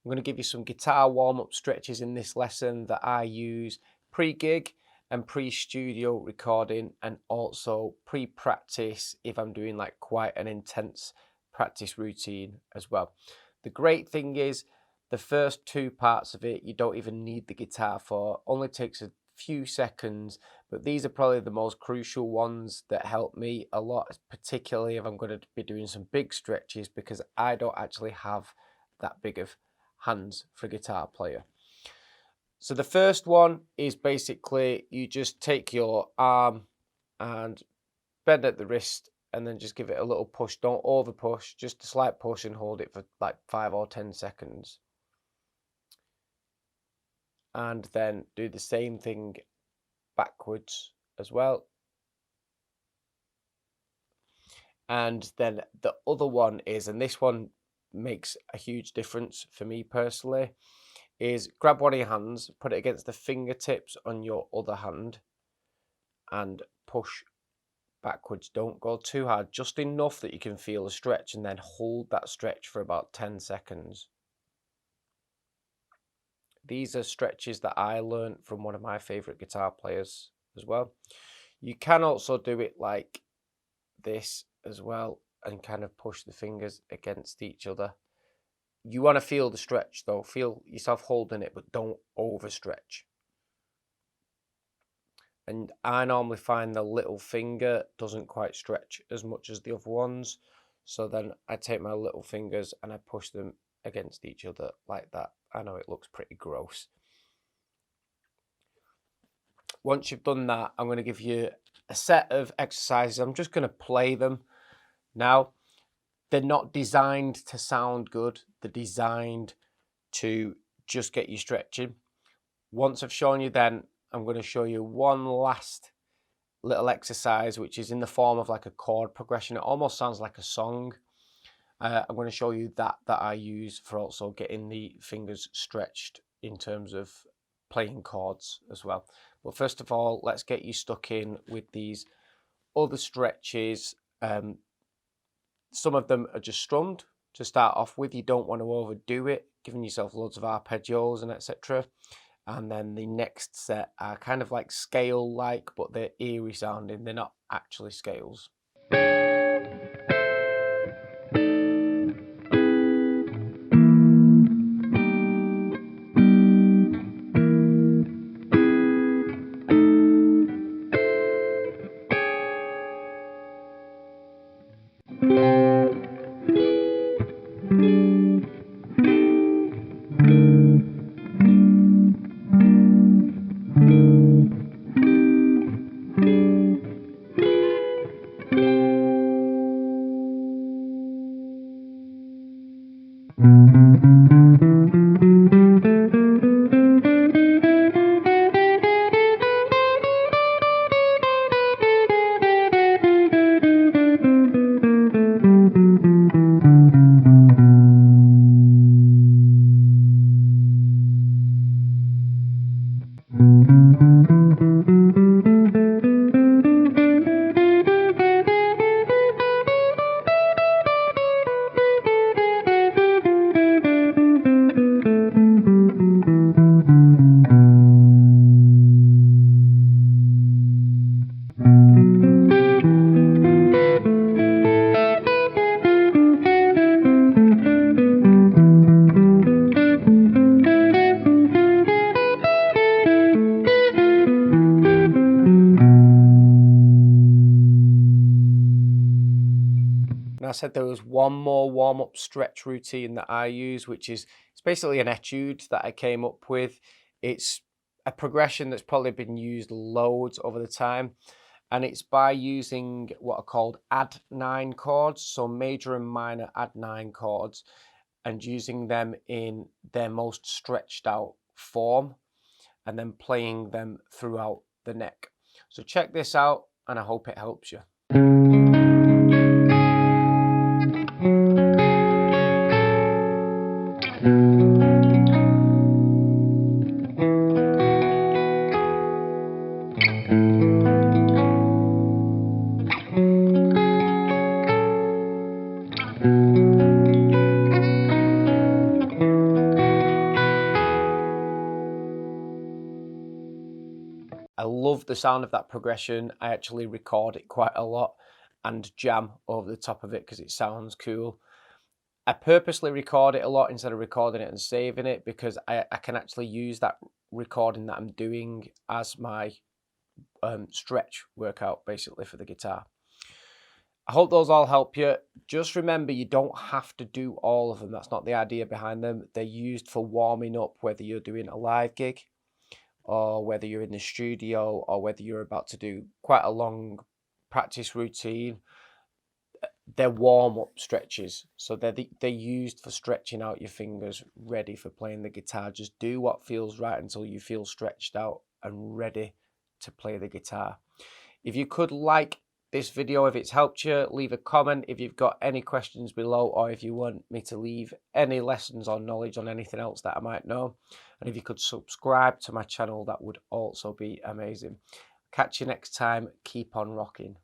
I'm going to give you some guitar warm-up stretches in this lesson that I use pre-gig and pre-studio recording, and also pre-practice if I'm doing like quite an intense practice routine as well. The great thing is the first two parts of it you don't even need the guitar for, only takes a few seconds, but these are probably the most crucial ones that help me a lot, particularly if I'm going to be doing some big stretches, because I don't actually have that big of hands for a guitar player. So the first one is basically you just take your arm and bend at the wrist and then just give it a little push. Don't over push, just a slight push, and hold it for like 5 or 10 seconds. And then do the same thing backwards as well. And then the other one is, and this one makes a huge difference for me personally, is grab one of your hands, put it against the fingertips on your other hand and push backwards. Don't go too hard, just enough that you can feel a stretch, and then hold that stretch for about 10 seconds. These are stretches that I learned from one of my favorite guitar players as well. You can also do it like this as well and kind of push the fingers against each other. You want to feel the stretch though, feel yourself holding it, but don't overstretch. And I normally find the little finger doesn't quite stretch as much as the other ones, so then I take my little fingers and I push them against each other like that. I know it looks pretty gross. Once you've done that, I'm going to give you a set of exercises. I'm just going to play them now. They're not designed to sound good. They're designed to just get you stretching. Once I've shown you, then I'm going to show you one last little exercise, which is in the form of like a chord progression. It almost sounds like a song. I'm going to show you that I use for also getting the fingers stretched in terms of playing chords as well. But first of all, let's get you stuck in with these other stretches. Some of them are just strummed to start off with. You don't want to overdo it, giving yourself loads of arpeggios and etc. And then the next set are kind of like scale-like, but they're eerie sounding. They're not actually scales. I said there was one more warm-up stretch routine that I use, which is, it's basically an etude that I came up with. It's a progression that's probably been used loads over the time, and it's by using what are called add 9 chords, so major and minor add 9 chords, and using them in their most stretched out form and then playing them throughout the neck. So check this out and I hope it helps you. I love the sound of that progression. I actually record it quite a lot and jam over the top of it because it sounds cool. I purposely record it a lot instead of recording it and saving it because I can actually use that recording that I'm doing as my stretch workout basically for the guitar. I hope those all help you. Just remember, you don't have to do all of them. That's not the idea behind them. They're used for warming up, whether you're doing a live gig or whether you're in the studio or whether you're about to do quite a long practice routine. They're warm-up stretches. So they're used for stretching out your fingers, ready for playing the guitar. Just do what feels right until you feel stretched out and ready to play the guitar. If you could like this video, if it's helped you, leave a comment. If you've got any questions below, or if you want me to leave any lessons or knowledge on anything else that I might know, and if you could subscribe to my channel, that would also be amazing. Catch you next time. Keep on rocking.